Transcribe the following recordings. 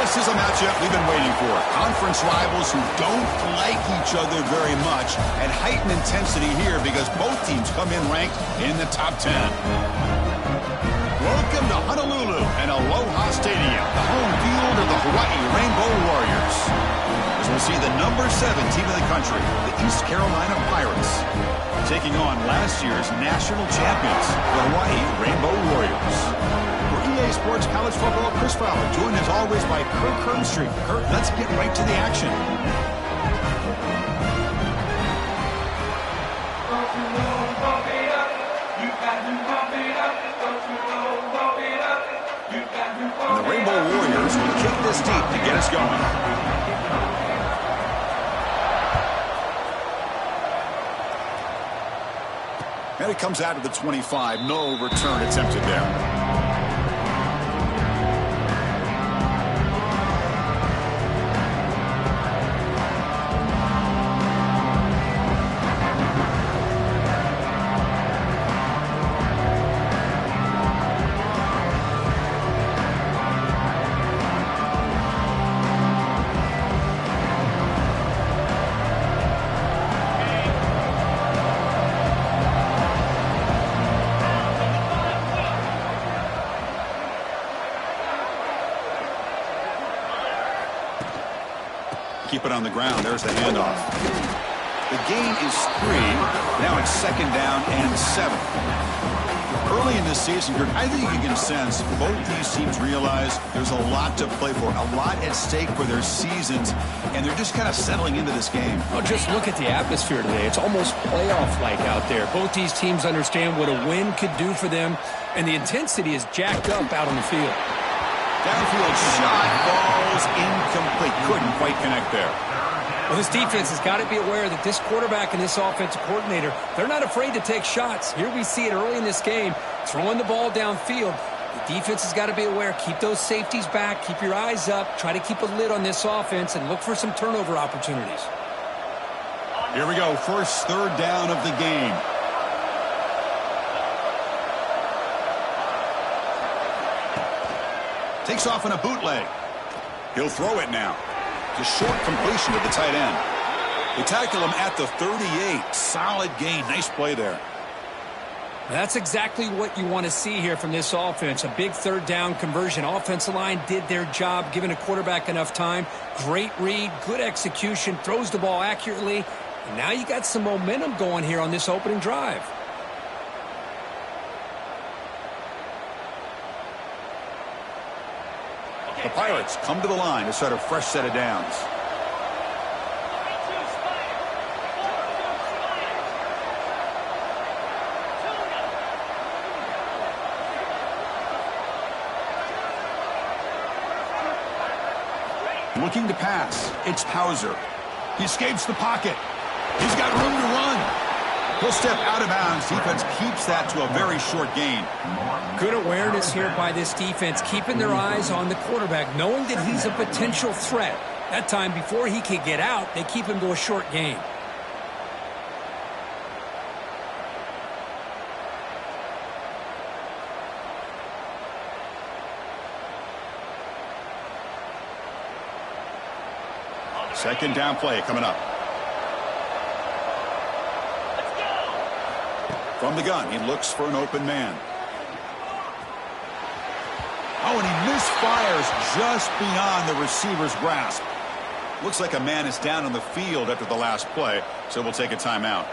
This is a matchup we've been waiting for. Conference rivals who don't like each other very much, and heightened intensity here because both teams come in ranked in the top 10. Welcome to Honolulu and Aloha Stadium, the home field of the Hawaii Rainbow Warriors. As we'll see the number 7 team in the country, the East Carolina Pirates, taking on last year's national champions, the Hawaii Rainbow Warriors. For EA Sports College Football, Chris Fowler, joined as always by Kirk Hermstreet. Kirk, let's get right to the action. And the Rainbow Warriors will kick this deep to get us going. And it comes out of the 25. No return attempted there. Keep it on the ground. There's the handoff. The gain is 3. Now it's 2nd down and 7. Early in this season, I think you can sense both these teams realize there's a lot to play for, a lot at stake for their seasons, and they're just kind of settling into this game. Oh, just look at the atmosphere today. It's almost playoff-like out there. Both these teams understand what a win could do for them, and the intensity is jacked up out on the field. Downfield shot falls incomplete. Couldn't quite connect there. Well, this defense has got to be aware that this quarterback and this offensive coordinator, they're not afraid to take shots. Here we see it early in this game, throwing the ball downfield. The defense has got to be aware. Keep those safeties back. Keep your eyes up. Try to keep a lid on this offense and look for some turnover opportunities. Here we go. First 3rd down of the game. Takes off in a bootleg. He'll throw it now. Just short completion to the tight end. They tackle him at the 38. Solid gain. Nice play there. That's exactly what you want to see here from this offense. A big 3rd down conversion. Offensive line did their job, giving a quarterback enough time. Great read, good execution, throws the ball accurately. And now you got some momentum going here on this opening drive. The Pirates come to the line to start a fresh set of downs. Looking to pass. It's Hauser. He escapes the pocket. He's got room to run. He'll step out of bounds. Defense keeps that to a very short gain. Good awareness here by this defense, keeping their eyes on the quarterback, knowing that he's a potential threat. That time, before he can get out, they keep him to a short gain. Second down play coming up. From the gun, he looks for an open man. Oh, and he misfires just beyond the receiver's grasp. Looks like a man is down on the field after the last play, so we'll take a timeout.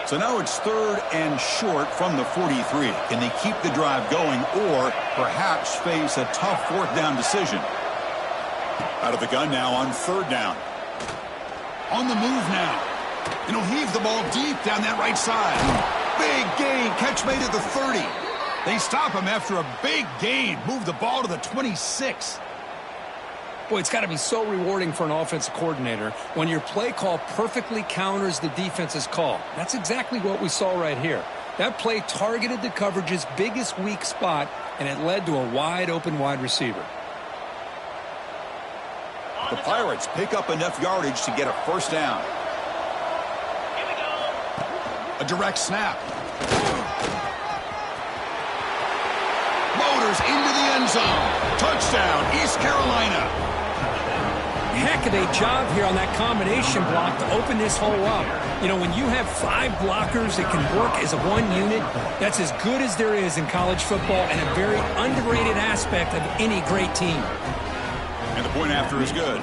So now it's 3rd and short from the 43. Can they keep the drive going or perhaps face a tough 4th down decision? Out of the gun now on 3rd down. On the move now. And he'll heave the ball deep down that right side. Big gain. Catch made at the 30. They stop him after a big gain. Move the ball to the 26. Boy, it's got to be so rewarding for an offensive coordinator when your play call perfectly counters the defense's call. That's exactly what we saw right here. That play targeted the coverage's biggest weak spot, and it led to a wide-open wide receiver. The Pirates pick up enough yardage to get a first down. A direct snap. Motors into the end zone. Touchdown, East Carolina. Heck of a job here on that combination block to open this hole up. You know, when you have 5 blockers that can work as a one unit, that's as good as there is in college football and a very underrated aspect of any great team. And the point after is good.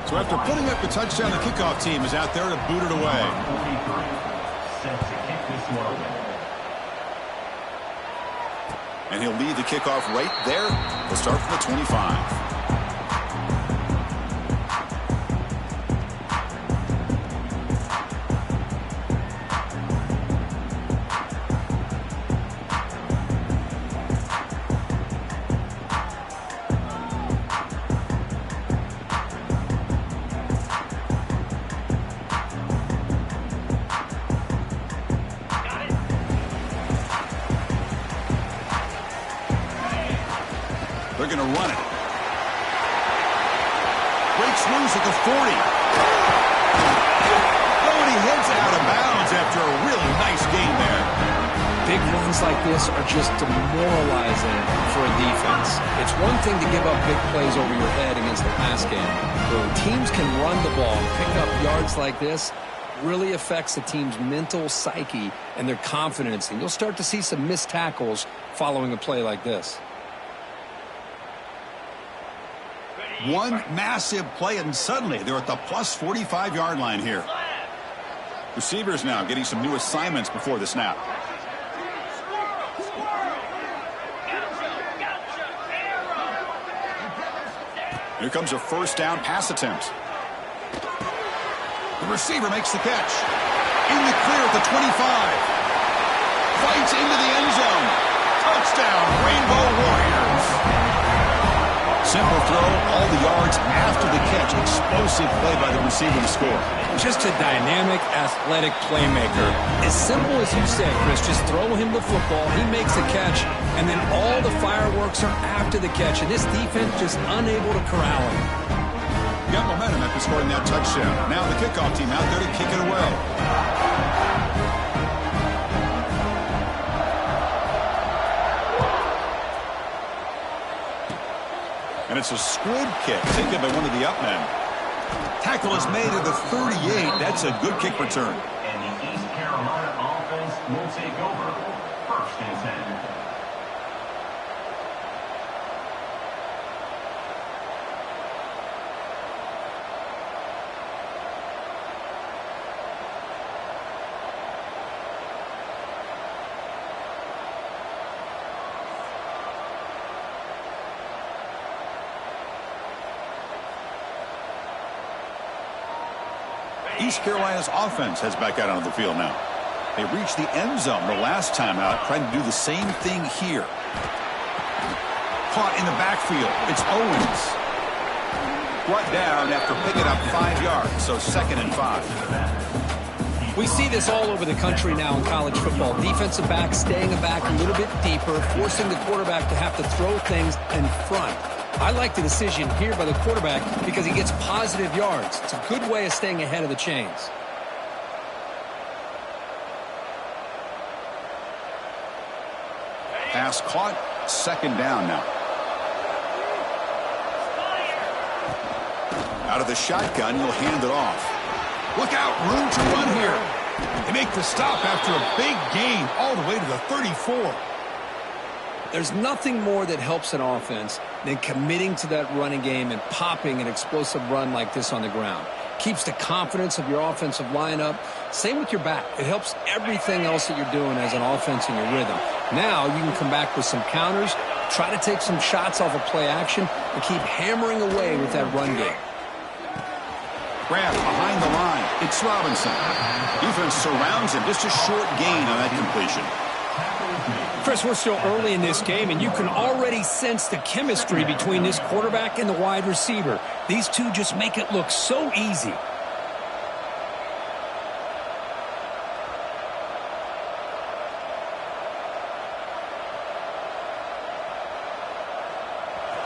So after putting up the touchdown, the kickoff team is out there to boot it away. And he'll lead the kickoff right there. We'll start from the 25. They're going to run it. Breaks loose at the 40. Oh, and he heads out of bounds after a really nice gain there. Big runs like this are just demoralizing for a defense. It's one thing to give up big plays over your head against the pass game, but when teams can run the ball and pick up yards like this, really affects the team's mental psyche and their confidence. And you'll start to see some missed tackles following a play like this. One massive play, and suddenly they're at the plus 45-yard line here. Receivers now getting some new assignments before the snap. Here comes a first down pass attempt. The receiver makes the catch. In the clear at the 25. Fights into the end zone. Touchdown, Rainbow Warriors. Simple throw, all the yards after the catch. Explosive play by the receiver to score. Just a dynamic, athletic playmaker. As simple as you say, Chris, just throw him the football, he makes the catch, and then all the fireworks are after the catch. And this defense just unable to corral him. Got momentum after scoring that touchdown. Now the kickoff team out there to kick it away. And it's a squib kick taken by one of the up men. Tackle is made at the 38. That's a good kick return. And the East Carolina offense will take over. First and 10. East Carolina's offense heads back out onto the field now. They reached the end zone the last time out, trying to do the same thing here. Caught in the backfield. It's Owens. Brought down after picking up 5 yards, so 2nd and 5. We see this all over the country now in college football. Defensive backs staying back a little bit deeper, forcing the quarterback to have to throw things in front. I like the decision here by the quarterback because he gets positive yards. It's a good way of staying ahead of the chains. Pass caught, 2nd down now. Out of the shotgun, he'll hand it off. Look out, room to run here. They make the stop after a big gain all the way to the 34. There's nothing more that helps an offense than committing to that running game and popping an explosive run like this on the ground. Keeps the confidence of your offensive lineup. Same with your back. It helps everything else that you're doing as an offense in your rhythm. Now you can come back with some counters, try to take some shots off of play action, and keep hammering away with that run game. Grab behind the line. It's Robinson. Defense surrounds him. Just a short gain on that completion. Chris, we're still early in this game, and you can already sense the chemistry between this quarterback and the wide receiver. These two just make it look so easy.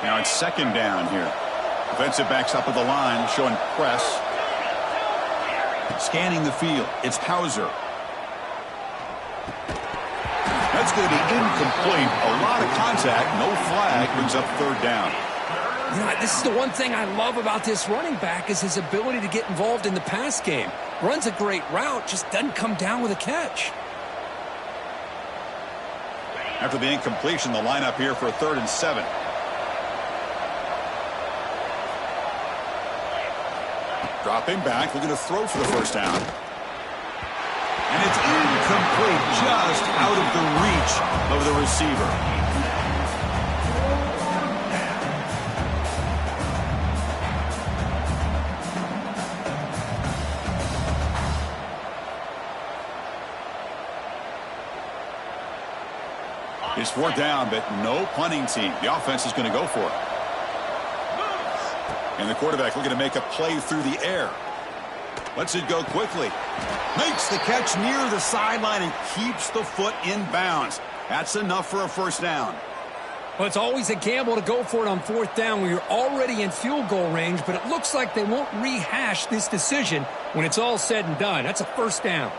Now On second down here. Defensive backs up at the line, showing press. Scanning the field. It's Hauser. That's going to be incomplete. A lot of contact. No flag. Brings up third down. You know, this is the one thing I love about this running back is his ability to get involved in the pass game. Runs a great route, just doesn't come down with a catch. After the incompletion, the lineup here for a 3rd and 7. Dropping back, looking to throw for the first down. And it's incomplete, just out of the reach of the receiver. It's 4th down, but no punting team. The offense is going to go for it. And the quarterback looking to make a play through the air. Lets it go quickly. Makes the catch near the sideline and keeps the foot in bounds. That's enough for a first down. Well, it's always a gamble to go for it on 4th down when you're already in field goal range, but it looks like they won't rehash this decision when it's all said and done. That's a first down.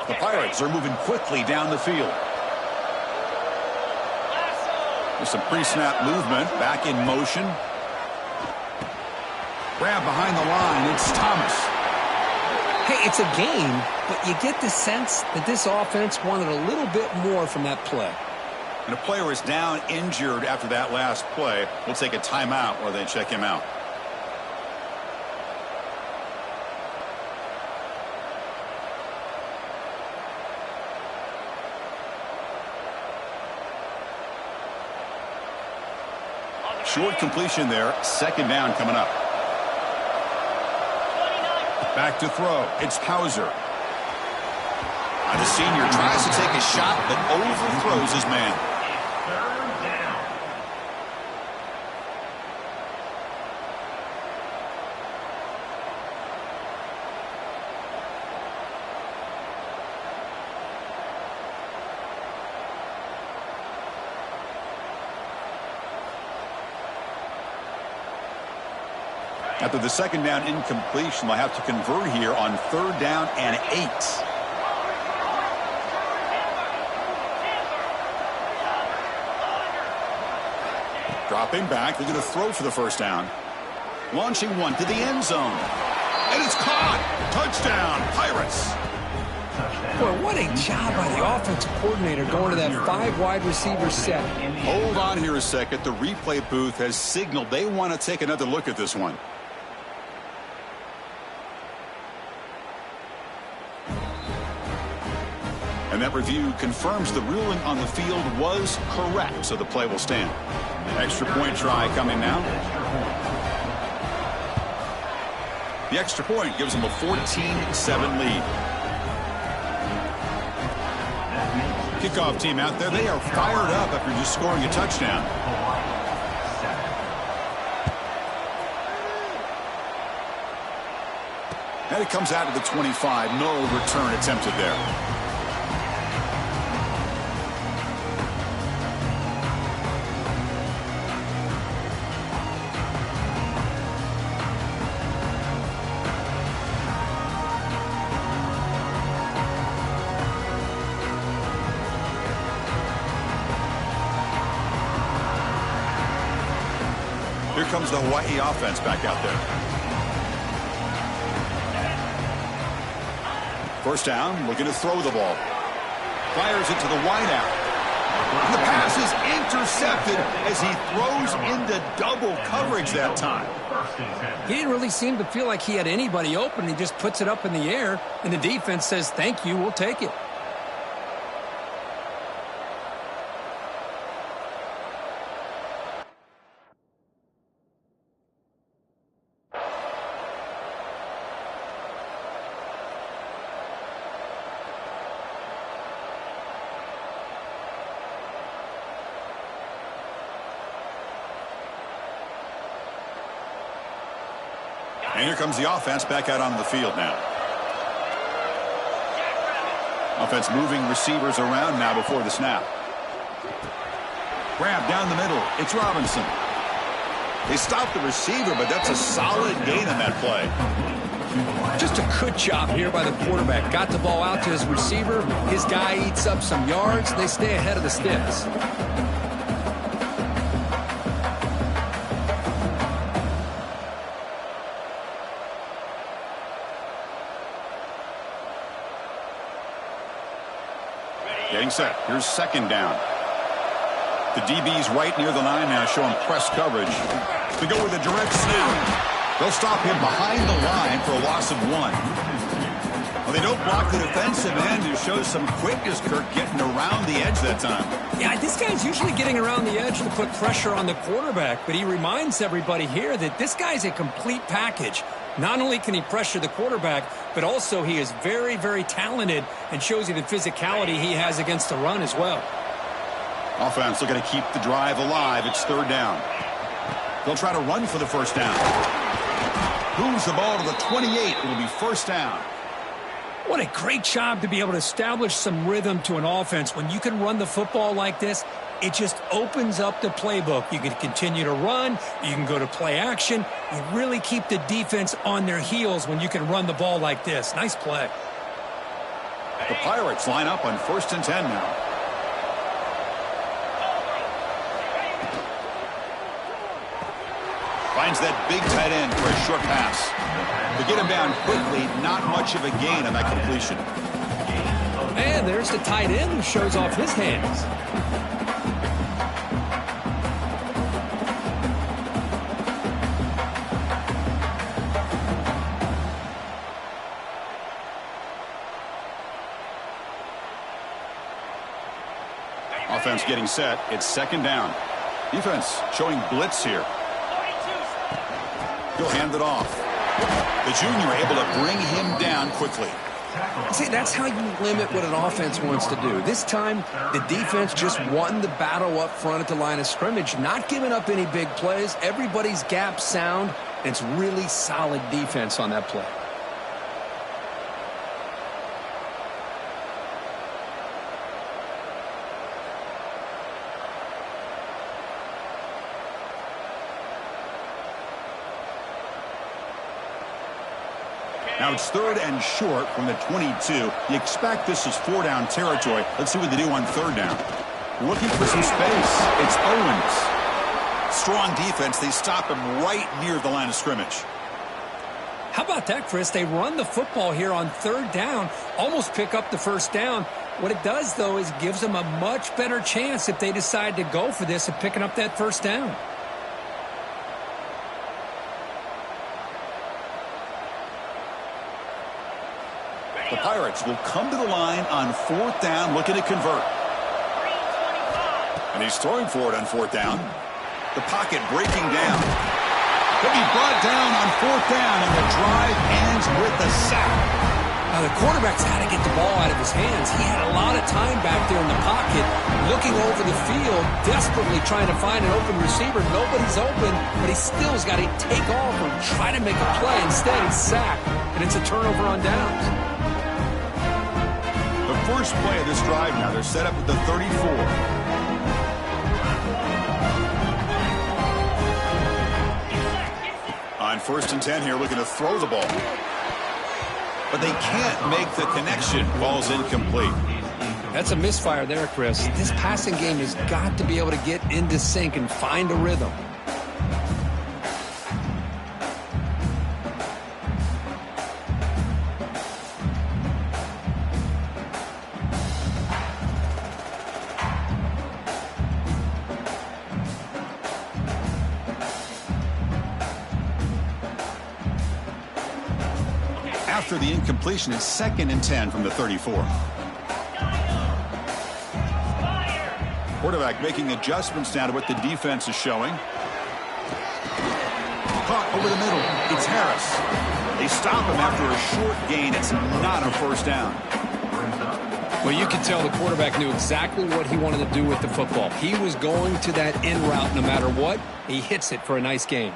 The Pirates are moving quickly down the field. There's some pre-snap movement, back in motion. Grab behind the line, it's Thomas. Hey, it's a game, but you get the sense that this offense wanted a little bit more from that play. And a player is down injured after that last play. We'll take a timeout while they check him out. Short completion there. 2nd down coming up. Back to throw. It's Hauser. The senior tries to take a shot, but overthrows his man. 3rd down. After the 2nd down incompletion, they'll have to convert here on 3rd down and 8. Dropping back, looking to throw for the first down. Launching one to the end zone. And it's caught. Touchdown, Pirates. Boy, what a job by the offensive coordinator going to that 5 wide receiver set. Hold on here a second. The replay booth has signaled they want to take another look at this one. And that review confirms the ruling on the field was correct, so the play will stand. Extra point try coming now. The extra point gives them a 14-7 lead. Kickoff team out there, they are fired up after just scoring a touchdown. And it comes out to the 25. No return attempted there. Here comes the Hawaii offense back out there. First down, looking to throw the ball. Fires it to the wideout. The pass is intercepted as he throws into double coverage that time. He didn't really seem to feel like he had anybody open. He just puts it up in the air, and the defense says, thank you, we'll take it. And here comes the offense back out onto the field now. Offense moving receivers around now before the snap. Grab down the middle. It's Robinson. They stopped the receiver, but that's a solid gain on that play. Just a good job here by the quarterback. Got the ball out to his receiver. His guy eats up some yards. They stay ahead of the sticks. Getting set. Here's second down. The DB's right near the line now, showing press coverage. We go with a direct snap. They'll stop him behind the line for a loss of 1. Well, they don't block the defensive end, who shows some quickness, Kirk, getting around the edge that time. Yeah, this guy's usually getting around the edge to put pressure on the quarterback, but he reminds everybody here that this guy's a complete package. Not only can he pressure the quarterback, but also he is very, very talented and shows you the physicality he has against the run as well. Offense looking to keep the drive alive. It's third down. They'll try to run for the first down. Moves the ball to the 28. It'll be first down. What a great job to be able to establish some rhythm to an offense. When you can run the football like this, it just opens up the playbook. You can continue to run. You can go to play action. You really keep the defense on their heels when you can run the ball like this. Nice play. The Pirates line up on 1st and 10 now. Finds that big tight end for a short pass. To get him down quickly, not much of a gain on that completion. And there's the tight end who shows off his hands. Offense getting set. It's second down. Defense showing blitz here. He'll hand it off. The junior able to bring him down quickly. See, that's how you limit what an offense wants to do. This time, the defense just won the battle up front at the line of scrimmage, not giving up any big plays. Everybody's gap sound, and it's really solid defense on that play. Now it's third and short from the 22. You expect this is 4-down territory. Let's see what they do on third down. Looking for some space. It's Owens. Strong defense. They stop him right near the line of scrimmage. How about that, Chris? They run the football here on third down, almost pick up the first down. What it does, though, is gives them a much better chance if they decide to go for this of picking up that first down. The Pirates will come to the line on fourth down, looking to convert. And he's throwing for it on fourth down. The pocket breaking down. He'll be brought down on fourth down, and the drive ends with a sack. Now, the quarterback's got to get the ball out of his hands. He had a lot of time back there in the pocket, looking over the field, desperately trying to find an open receiver. Nobody's open, but he still's got to take off or try to make a play. Instead, he's sacked, and it's a turnover on downs. The first play of this drive now, they're set up at the 34. On 1st and 10 here, looking to throw the ball. But they can't make the connection. Ball's incomplete. That's a misfire there, Chris. This passing game has got to be able to get into sync and find a rhythm. After the incompletion, it's 2nd and 10 from the 34. Quarterback making adjustments now to what the defense is showing. Caught over the middle. It's Harris. They stop him after a short gain. It's not a first down. Well, you can tell the quarterback knew exactly what he wanted to do with the football. He was going to that in route no matter what. He hits it for a nice gain.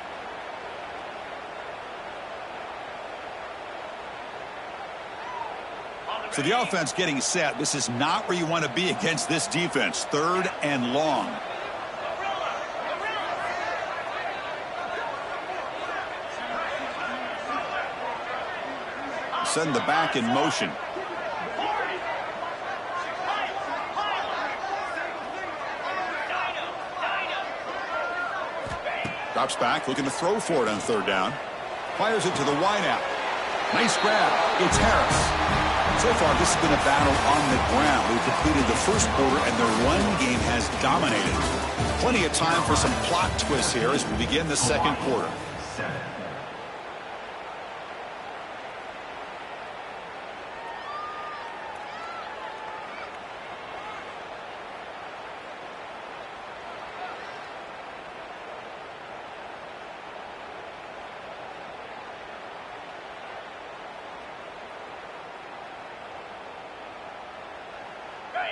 So the offense getting set. This is not where you want to be against this defense. 3rd and long. Send the back in motion. Drops back, looking to throw for it on 3rd down. Fires it to the wideout. Nice grab. It's Harris. So far, this has been a battle on the ground. We've completed the first quarter, and the run game has dominated. Plenty of time for some plot twists here as we begin the second quarter.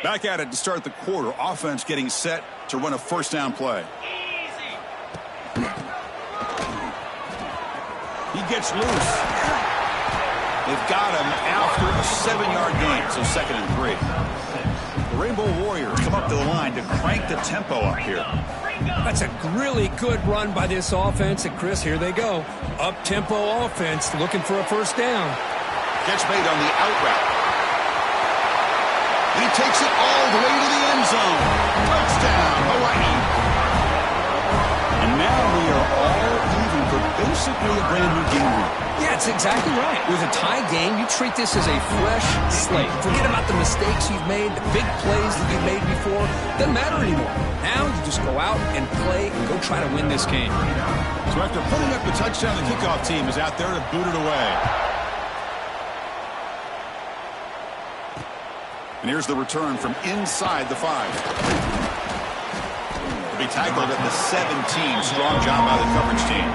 Back at it to start the quarter. Offense getting set to run a 1st down play. He gets loose. They've got him after a 7-yard gain, so 2nd and 3. The Rainbow Warriors come up to the line to crank the tempo up here. That's a really good run by this offense. And, Chris, here they go. Up-tempo offense looking for a 1st down. Catch made on the out route. He takes it all the way to the end zone. Touchdown, Hawaii. And now we are all even for basically a brand new game week. Yeah, that's exactly right. With a tie game, you treat this as a fresh slate. Forget about the mistakes you've made, the big plays that you've made before. Doesn't matter anymore. Now you just go out and play and go try to win this game. So after putting up the touchdown, the kickoff team is out there to boot it away. And here's the return from inside the 5. To be tackled at the 17. Strong job by the coverage team.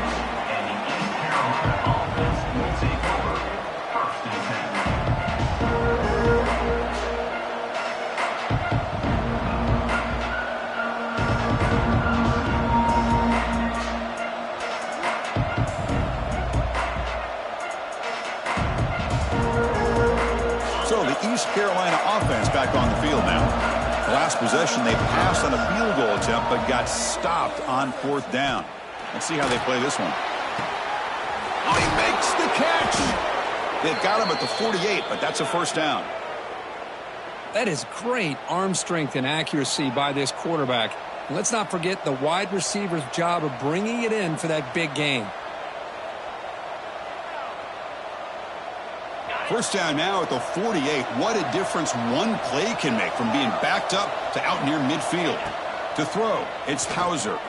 And the East Carolina offense will take over 1st and 10. So the East Carolina offense back on the field now. The last possession, they passed on a field goal attempt, but got stopped on 4th down. Let's see how they play this one. Oh, he makes the catch. They've got him at the 48, but that's a 1st down. That is great arm strength and accuracy by this quarterback. And let's not forget the wide receiver's job of bringing it in for that big game. 1st down now at the 48. What a difference one play can make from being backed up to out near midfield. To throw, it's Hauser.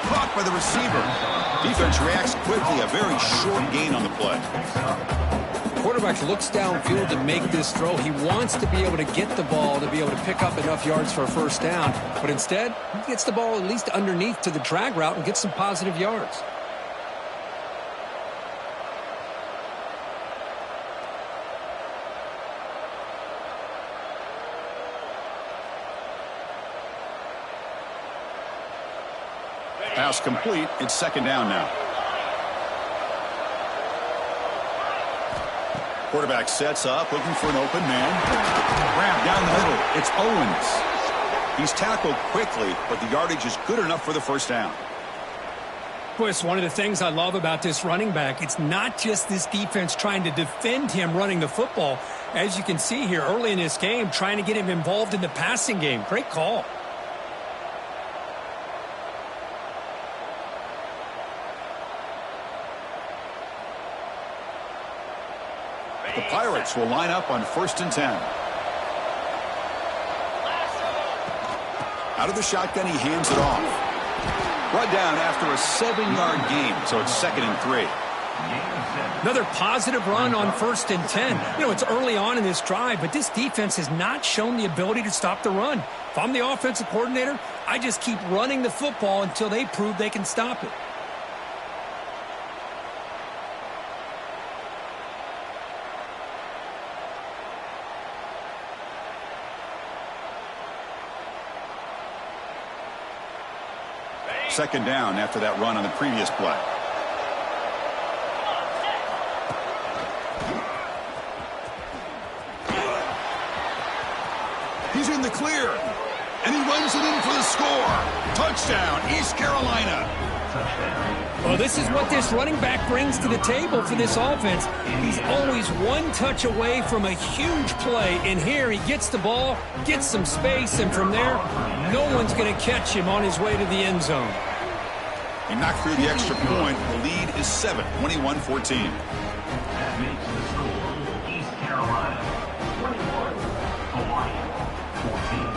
Caught by the receiver. Defense reacts quickly. A very short gain on the play. The quarterback looks downfield to make this throw. He wants to be able to get the ball to be able to pick up enough yards for a 1st down. But instead, he gets the ball at least underneath to the drag route and gets some positive yards. Pass complete. It's 2nd down now. Quarterback sets up, looking for an open man. Grab down the middle. It's Owens. He's tackled quickly, but the yardage is good enough for the 1st down. Boy, it's one of the things I love about this running back. It's not just this defense trying to defend him running the football. As you can see here early in this game, trying to get him involved in the passing game. Great call. The Pirates will line up on 1st and 10. Out of the shotgun, he hands it off. Brought down after a 7-yard gain, so it's 2nd and 3. Another positive run on 1st and 10. You know, it's early on in this drive, but this defense has not shown the ability to stop the run. If I'm the offensive coordinator, I just keep running the football until they prove they can stop it. Second down after that run on the previous play. the clear. And he runs it in for the score. Touchdown, East Carolina. Well, this is what this running back brings to the table for this offense. He's always one touch away from a huge play. And here he gets the ball, gets some space, and from there, no one's going to catch him on his way to the end zone. He knocked through the extra point. The lead is 7, 21-14. That makes the score East Carolina 21, Hawaii 14.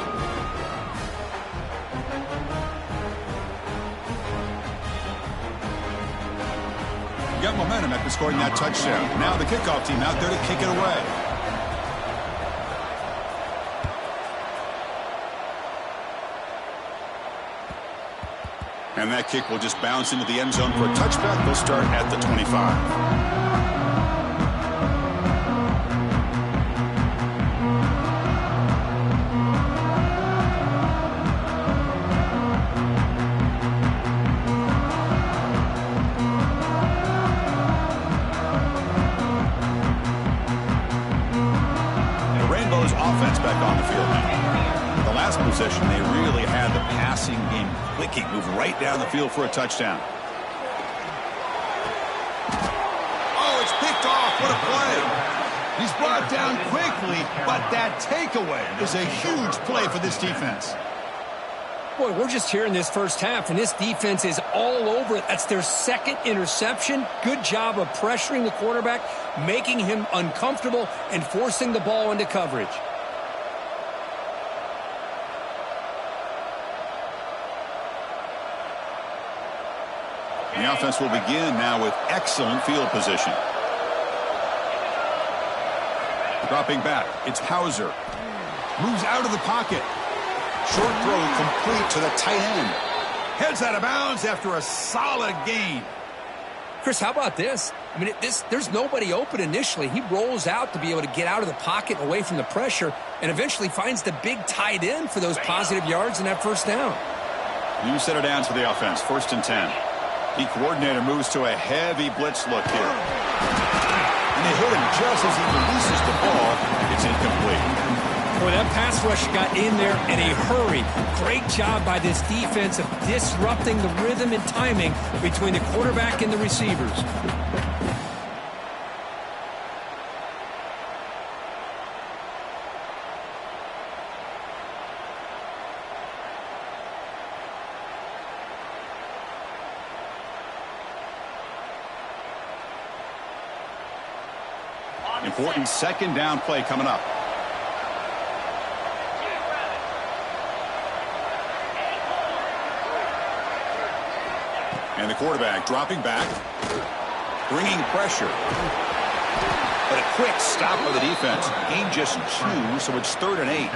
Got momentum after scoring that touchdown. Now the kickoff team out there to kick it away. And that kick will just bounce into the end zone for a touchback. They'll start at the 25. Offense back on the field now. The last possession, they really had the passing game clicking, move right down the field for a touchdown. Oh, it's picked off. What a play. He's brought down quickly, but that takeaway is a huge play for this defense. Boy, we're just here in this first half, and this defense is all over it. That's their second interception. Good job of pressuring the quarterback, making him uncomfortable, and forcing the ball into coverage. The offense will begin now with excellent field position. Dropping back, it's Hauser. Moves out of the pocket. Short throw complete to the tight end. Heads out of bounds after a solid gain. Chris, how about this? I mean, there's nobody open initially. He rolls out to be able to get out of the pocket away from the pressure and eventually finds the big tight end for those positive yards in that first down. New set of downs for the offense, 1st and 10. The coordinator moves to a heavy blitz look here. And they hit him just as he releases the ball. It's incomplete. Boy, that pass rush got in there in a hurry. Great job by this defense of disrupting the rhythm and timing between the quarterback and the receivers. Important second down play coming up. And the quarterback dropping back, bringing pressure. But a quick stop by the defense. Gain just 2, so it's 3rd and 8.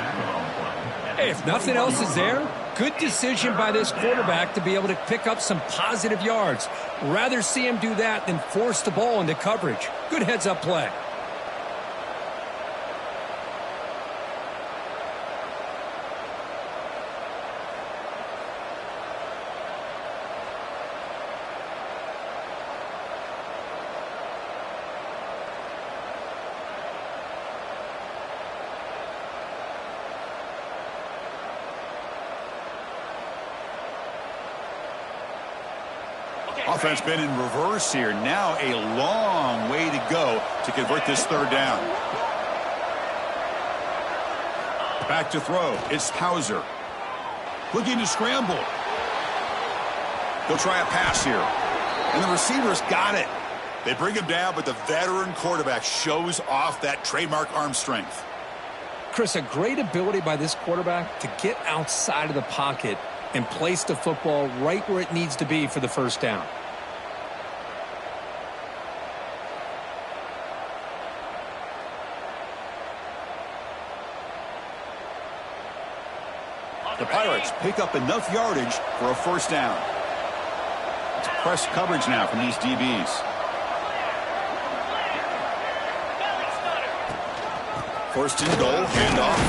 Hey, if nothing else is there, good decision by this quarterback to be able to pick up some positive yards. Rather see him do that than force the ball into coverage. Good heads-up play. Offense been in reverse here. Now a long way to go to convert this 3rd down. Back to throw. It's Hauser. Looking to scramble. They'll try a pass here. And the receivers got it. They bring him down, but the veteran quarterback shows off that trademark arm strength. Chris, a great ability by this quarterback to get outside of the pocket and place the football right where it needs to be for the first down. The Pirates pick up enough yardage for a first down. It's press coverage now from these DBs. First and goal, handoff.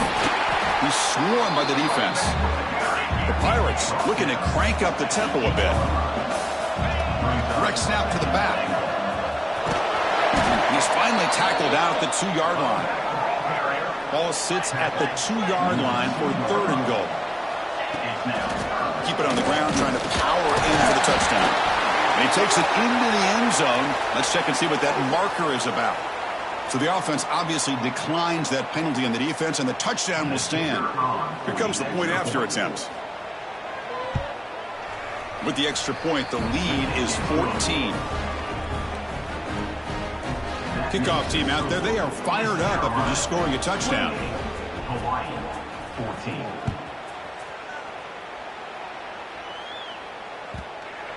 He's swarmed by the defense. The Pirates looking to crank up the tempo a bit. Direct snap to the back. He's finally tackled out at the 2-yard line. Ball sits at the 2-yard line for 3rd and goal. Keep it on the ground, trying to power in for the touchdown. And he takes it into the end zone. Let's check and see what that marker is about. So the offense obviously declines that penalty on the defense, and the touchdown will stand. Here comes the point after attempt. With the extra point, the lead is 14. Kickoff team out there, they are fired up after just scoring a touchdown. Hawaii 14.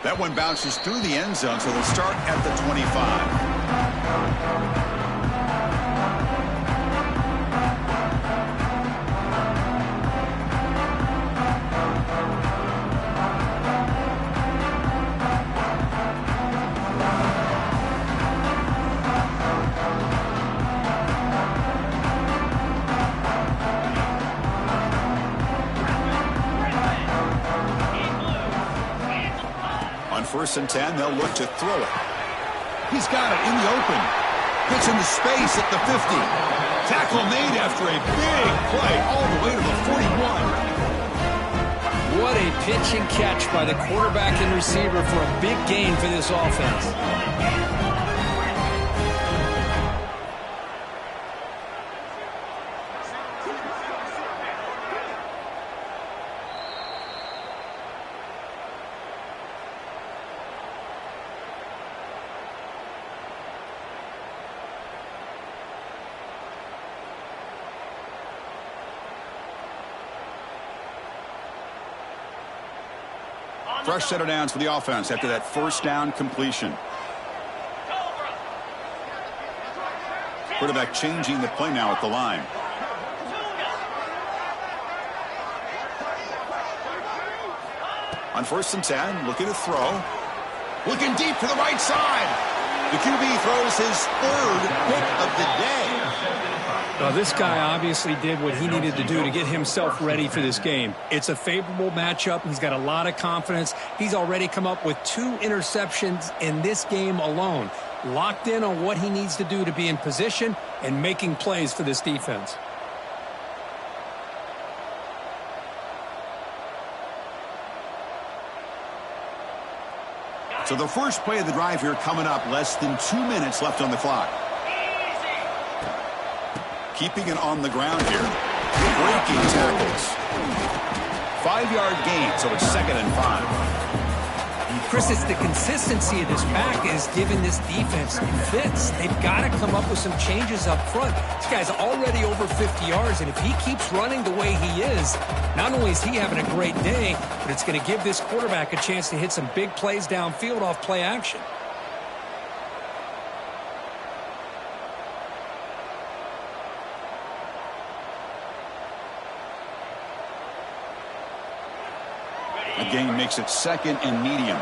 That one bounces through the end zone, so they'll start at the 25. On 1st and 10, they'll look to throw it. He's got it in the open. Gets into space at the 50. Tackle made after a big play all the way to the 41. What a pitch and catch by the quarterback and receiver for a big gain for this offense. Fresh set of downs for the offense after that 1st down completion. Quarterback changing the play now at the line. On 1st and 10, looking to throw. Looking deep to the right side. The QB throws his 3rd pick of the day. Well, this guy obviously did what he needed to do to get himself ready for this game. It's a favorable matchup. He's got a lot of confidence. He's already come up with 2 interceptions in this game alone. Locked in on what he needs to do to be in position and making plays for this defense. So the first play of the drive here coming up, less than 2 minutes left on the clock. Keeping it on the ground here. Breaking tackles. 5-yard gain, so it's 2nd and 5. Chris, it's the consistency of this back is giving this defense fits. They've got to come up with some changes up front. This guy's already over 50 yards, and if he keeps running the way he is, not only is he having a great day, but it's going to give this quarterback a chance to hit some big plays downfield off play action. The gain makes it 2nd and medium.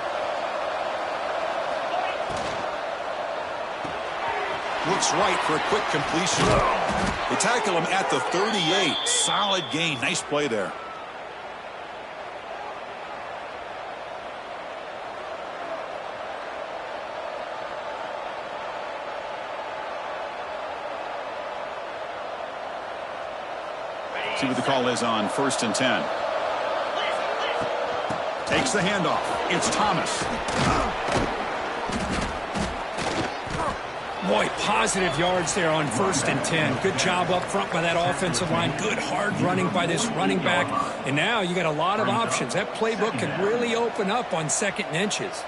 Looks right for a quick completion. They tackle him at the 38. Solid gain. Nice play there. See what the call is on 1st and 10. Takes the handoff. It's Thomas. Boy, positive yards there on 1st and 10. Good job up front by that offensive line. Good hard running by this running back. And now you got a lot of options. That playbook can really open up on 2nd and inches.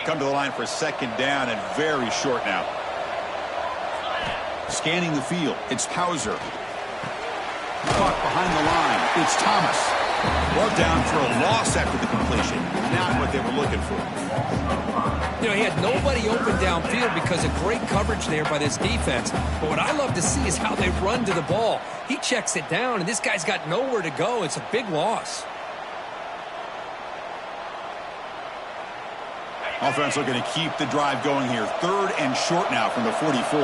Come to the line for 2nd down and very short now. Scanning the field, it's Hauser. Caught behind the line, it's Thomas. Brought down for a loss after the completion. Not what they were looking for. You know, he had nobody open downfield because of great coverage there by this defense. But what I love to see is how they run to the ball. He checks it down, and this guy's got nowhere to go. It's a big loss. Offense looking to keep the drive going here. 3rd and short now from the 44.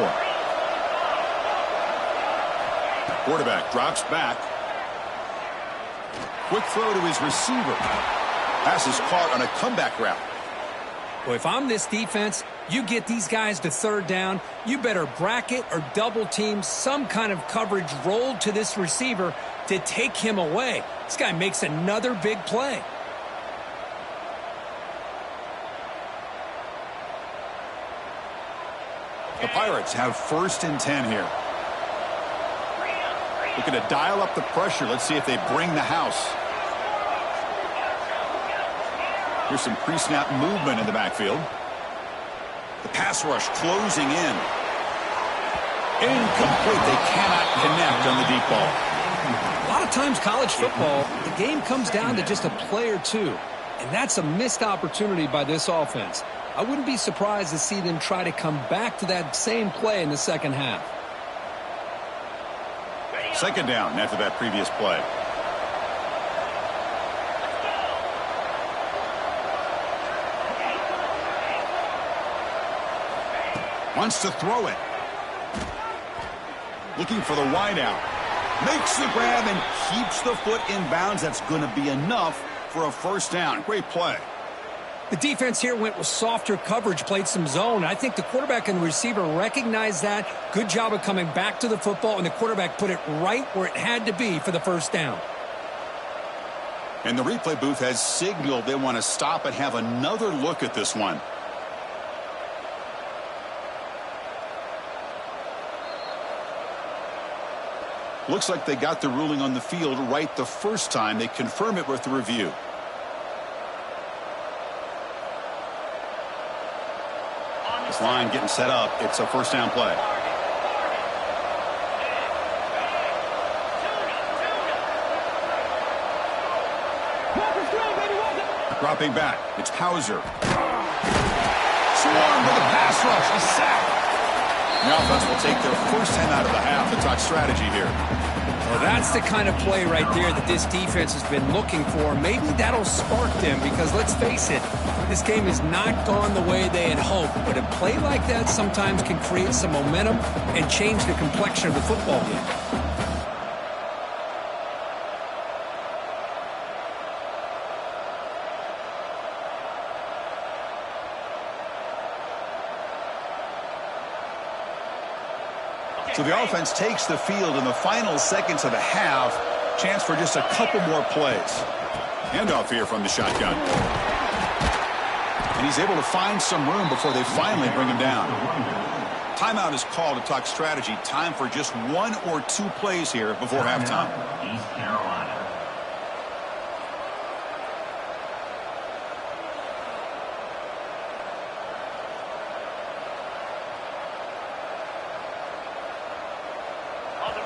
Quarterback drops back. Quick throw to his receiver. Pass is caught on a comeback route. Well, if I'm this defense, you get these guys to 3rd down, you better bracket or double team some kind of coverage rolled to this receiver to take him away. This guy makes another big play. The Pirates have 1st and 10 here. Looking to dial up the pressure. Let's see if they bring the house. Here's some pre-snap movement in the backfield. The pass rush closing in. Incomplete. They cannot connect on the deep ball. A lot of times college football, the game comes down to just a play or two. And that's a missed opportunity by this offense. I wouldn't be surprised to see them try to come back to that same play in the second half. 2nd down after that previous play. Wants to throw it. Looking for the wide out. Makes the grab and keeps the foot in bounds. That's going to be enough for a 1st down. Great play. The defense here went with softer coverage, played some zone. I think the quarterback and the receiver recognized that. Good job of coming back to the football, and the quarterback put it right where it had to be for the 1st down. And the replay booth has signaled they want to stop and have another look at this one. Looks like they got the ruling on the field right the first time. They confirm it with the review. This line getting set up. It's a 1st down play. Dropping back. It's Hauser. Swarm with a pass rush. A sack. The offense will take their 1st time out of the half to talk strategy here. Well, that's the kind of play right there that this defense has been looking for. Maybe that'll spark them because, let's face it, this game has not gone the way they had hoped. But a play like that sometimes can create some momentum and change the complexion of the football game. So the offense takes the field in the final seconds of the half. Chance for just a couple more plays. Handoff here from the shotgun. And he's able to find some room before they finally bring him down. Timeout is called to talk strategy. Time for just 1 or 2 plays here before halftime. East Carolina.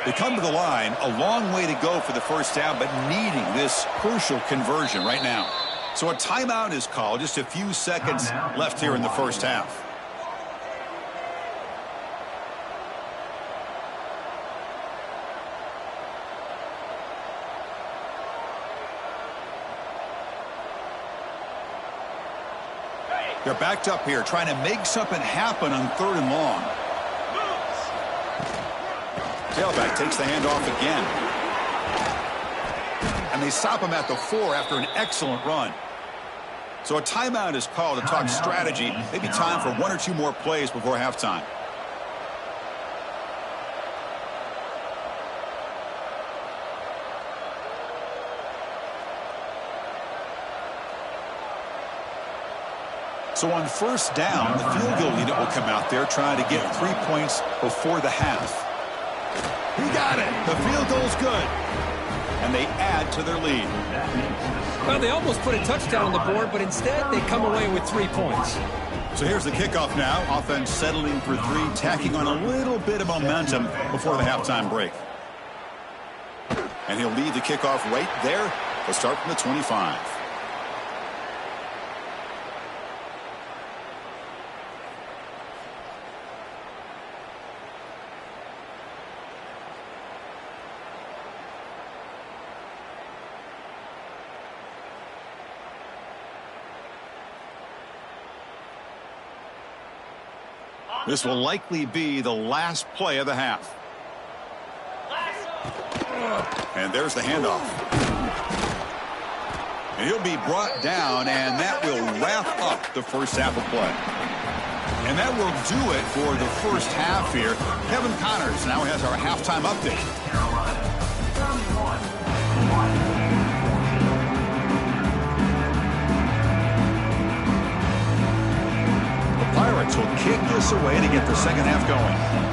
They come to the line, a long way to go for the 1st down, but needing this crucial conversion right now. So a timeout is called. Just a few seconds left here in the 1st half. They're backed up here, trying to make something happen on 3rd and long. Tailback takes the handoff again. And they stop him at the 4 after an excellent run. So a timeout is called to talk strategy. Maybe time for 1 or 2 more plays before halftime. So on 1st down, the field goal unit will come out there trying to get 3 points before the half. He got it. The field goal's good. And they add to their lead. Well, they almost put a touchdown on the board, but instead they come away with 3 points. So here's the kickoff now. Offense settling for 3, tacking on a little bit of momentum before the halftime break. And he'll lead the kickoff right there. They'll start from the 25. This will likely be the last play of the half. And there's the handoff. And he'll be brought down, and that will wrap up the first half of play. And that will do it for the first half here. Kevin Connors now has our halftime update. The Pirates will kick this away to get the second half going.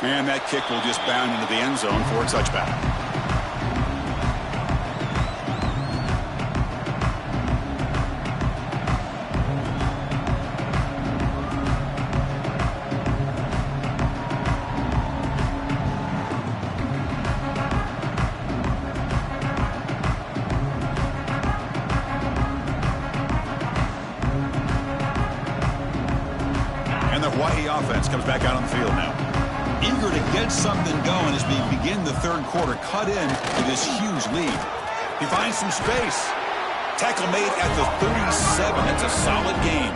And that kick will just bound into the end zone for a touchback. And the Hawaii offense comes back out on the field now. Eager to get something going as we begin the third quarter, cut in to this huge lead. He finds some space. Tackle made at the 37. That's a solid game.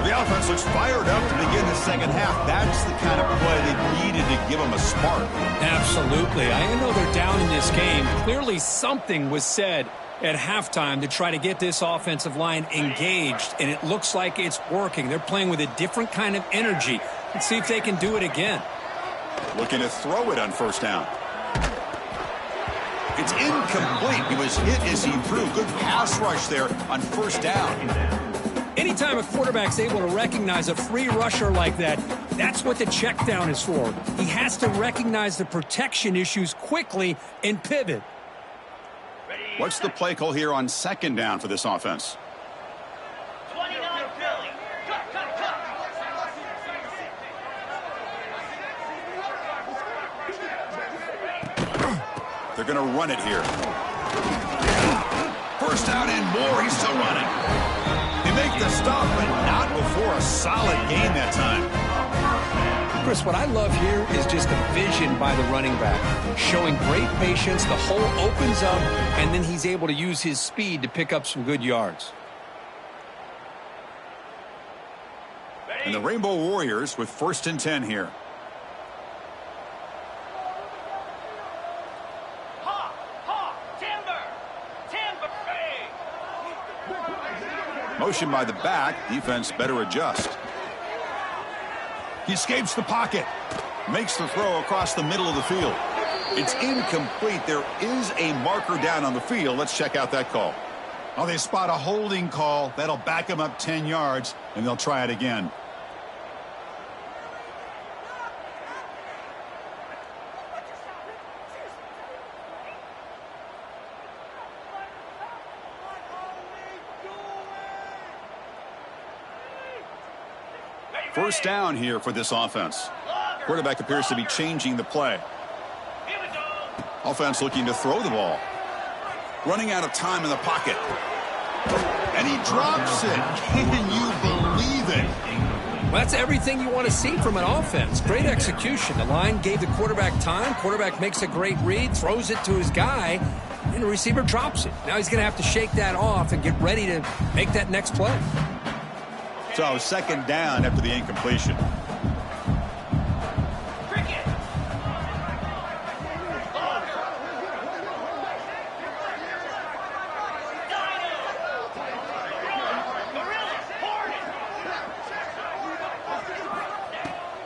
The offense looks fired up to begin the second half. That's the kind of play they needed to give them a spark. Absolutely. I know they're down in this game. Clearly something was said at halftime to try to get this offensive line engaged, and it looks like it's working. They're playing with a different kind of energy. Let's see if they can do it again. Looking to throw it on first down. It's incomplete. He was hit as he threw. Good pass rush there on first down. Anytime a quarterback's able to recognize a free rusher like that, that's what the check down is for. He has to recognize the protection issues quickly and pivot. What's the play call here on second down for this offense? 29 Philly. Cut. They're going to run it here. First down and more. He's still running. They make the stop, but not before a solid gain that time. Chris, what I love here is just the vision by the running back. Showing great patience, the hole opens up, and then he's able to use his speed to pick up some good yards. And the Rainbow Warriors with 1st and 10 here. Motion by the back. Defense better adjust. He escapes the pocket. Makes the throw across the middle of the field. It's incomplete. There is a marker down on the field. Let's check out that call. Oh, they spot a holding call. That'll back them up 10 yards, and they'll try it again. First down here for this offense. Quarterback appears to be changing the play. Offense looking to throw the ball. Running out of time in the pocket. And he drops it. Can you believe it? Well, that's everything you want to see from an offense. Great execution. The line gave the quarterback time. Quarterback makes a great read, throws it to his guy, and the receiver drops it. Now he's going to have to shake that off and get ready to make that next play. So second down after the incompletion.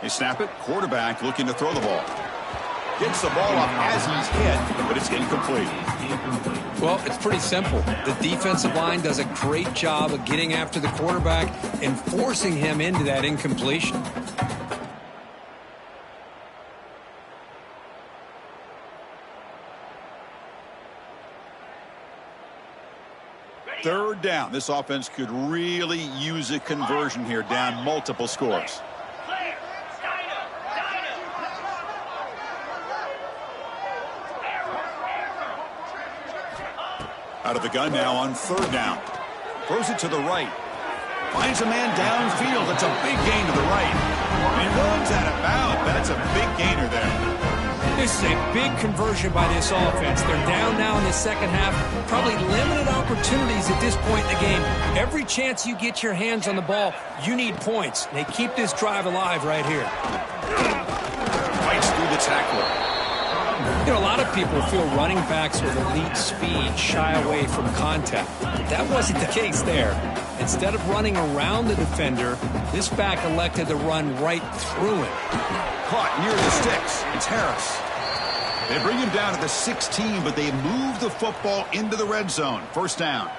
They snap it. Quarterback looking to throw the ball. Gets the ball up as he's hit, but it's incomplete. Well, it's pretty simple. The defensive line does a great job of getting after the quarterback and forcing him into that incompletion. Third down. This offense could really use a conversion here, down multiple scores. Out of the gun now on third down. Throws it to the right. Finds a man downfield. It's a big gain to the right. And he runs out of bounds. That's a big gainer there. This is a big conversion by this offense. They're down now in the second half. Probably limited opportunities at this point in the game. Every chance you get your hands on the ball, you need points. They keep this drive alive right here. Fights through the tackler. You know, a lot of people feel running backs with elite speed shy away from contact. That wasn't the case there. Instead of running around the defender, this back elected to run right through him. Caught near the sticks. It's Harris. They bring him down to the 16, but they move the football into the red zone. First down.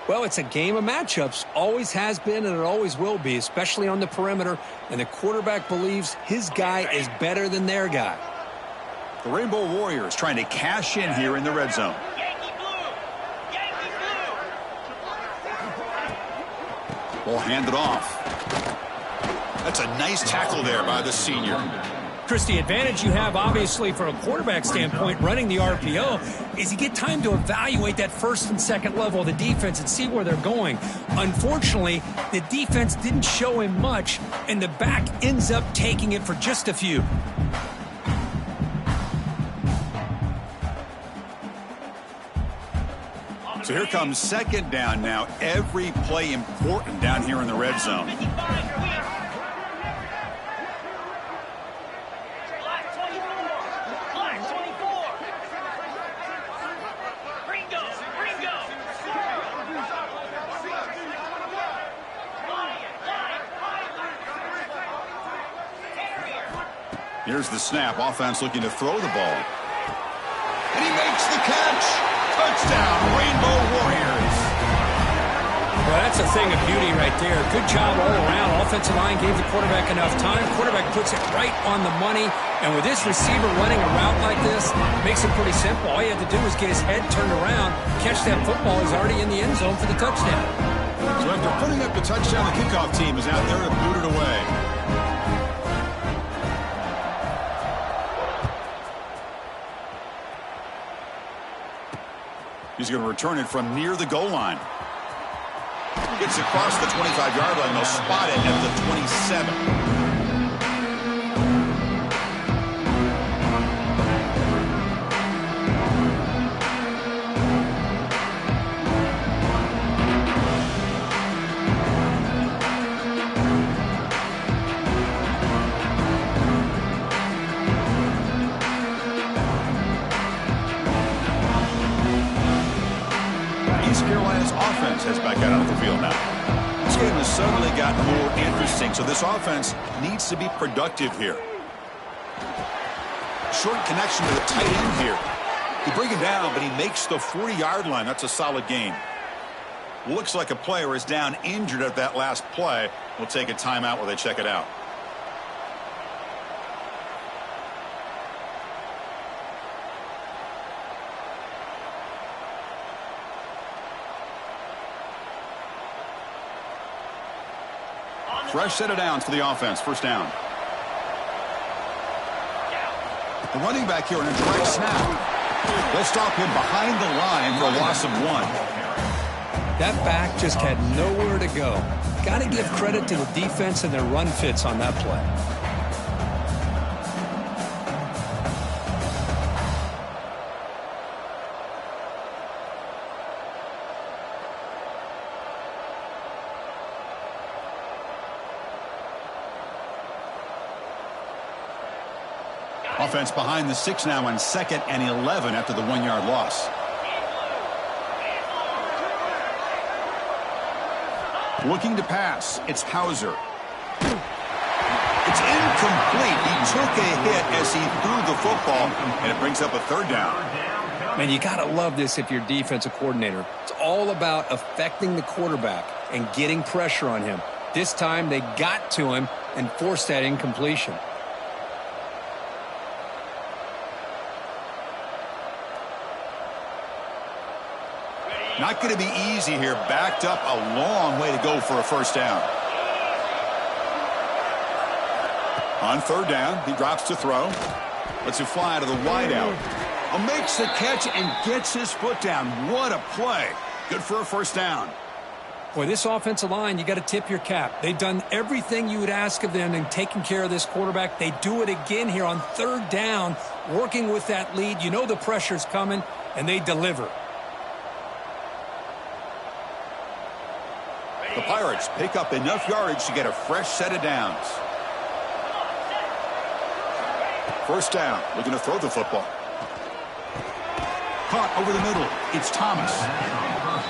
Well, it's a game of matchups. Always has been and it always will be, especially on the perimeter. And the quarterback believes his guy is better than their guy. The Rainbow Warriors trying to cash in here in the red zone. Ball handed off. That's a nice tackle there by the senior. Chris, the advantage you have, obviously, from a quarterback standpoint, running the RPO, is you get time to evaluate that first and second level of the defense and see where they're going. Unfortunately, the defense didn't show him much, and the back ends up taking it for just a few. So here comes second down now. Every play important down here in the red zone. Here's the snap. Offense looking to throw the ball. And he makes the catch. Touchdown, Rainbow Warriors. Well, that's a thing of beauty right there. Good job all around. Offensive line gave the quarterback enough time. Quarterback puts it right on the money. And with this receiver running a route like this, makes it pretty simple. All you have to do is get his head turned around, catch that football. He's already in the end zone for the touchdown. So after putting up the touchdown, the kickoff team is out there to boot it away. He's going to return it from near the goal line. Gets across the 25-yard line. They'll spot it at the 27. Has back out on the field now. This game has suddenly gotten more interesting, so this offense needs to be productive here. Short connection to the tight end here. He bring him down, but he makes the 40-yard line. That's a solid gain. Looks like a player is down injured at that last play. We'll take a timeout while they check it out. Fresh set of downs for the offense. First down. The running back here in a direct snap. They'll stop him behind the line for a loss of 1. That back just had nowhere to go. Got to give credit to the defense and their run fits on that play. Offense behind the 6 now on 2nd and 11 after the 1-yard loss. Looking to pass. It's Hauser. It's incomplete. He took a hit as he threw the football, and it brings up a 3rd down. Man, you got to love this if you're defensive coordinator. It's all about affecting the quarterback and getting pressure on him. This time they got to him and forced that incompletion. Not going to be easy here. Backed up a long way to go for a first down. On 3rd down, he drops to throw. Lets it fly to the wideout. Makes the catch and gets his foot down. What a play. Good for a first down. Boy, this offensive line, you got to tip your cap. They've done everything you would ask of them in taking care of this quarterback. They do it again here on third down, working with that lead. You know the pressure's coming, and they deliver. The Pirates pick up enough yardage to get a fresh set of downs. First down, looking to throw the football. Caught over the middle. It's Thomas.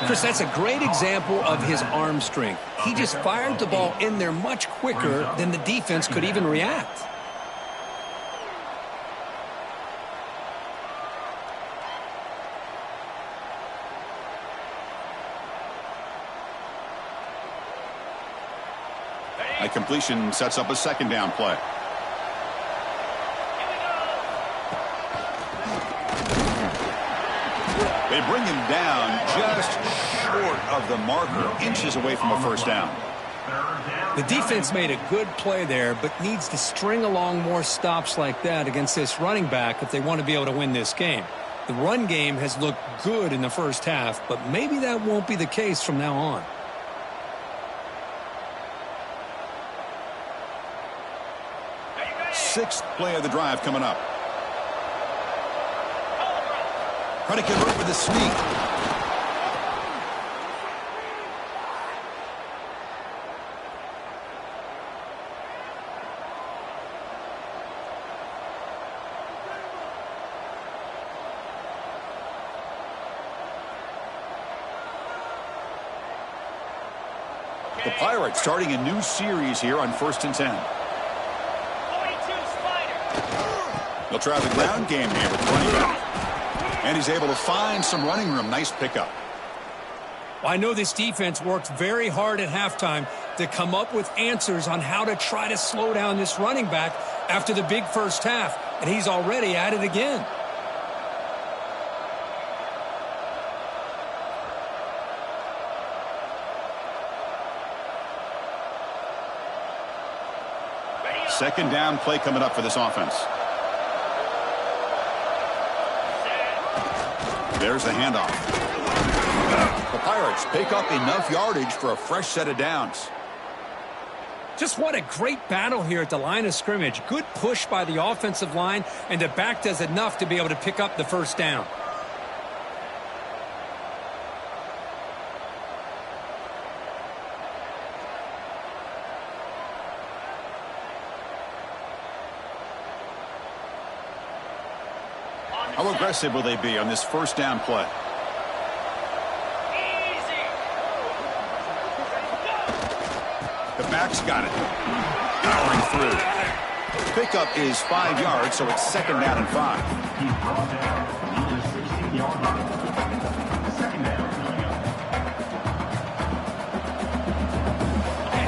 Chris, that's a great example of his arm strength. He just fired the ball in there much quicker than the defense could even react. A completion sets up a second down play. They bring him down just short of the marker, inches away from a first down. The defense made a good play there, but needs to string along more stops like that against this running back if they want to be able to win this game. The run game has looked good in the first half, but maybe that won't be the case from now on. Sixth play of the drive coming up. Trying to convert with a sneak. The Pirates starting a new series here on 1st and 10. They'll try the ground game here with the running back. And he's able to find some running room. Nice pickup. Well, I know this defense worked very hard at halftime to come up with answers on how to try to slow down this running back after the big first half. And he's already at it again. Second down play coming up for this offense. There's the handoff. The Pirates pick up enough yardage for a fresh set of downs. Just what a great battle here at the line of scrimmage. Good push by the offensive line, and the back does enough to be able to pick up the first down. How aggressive will they be on this first down play? The back's got it. Powering through. Pickup is 5 yards, so it's second down and 5.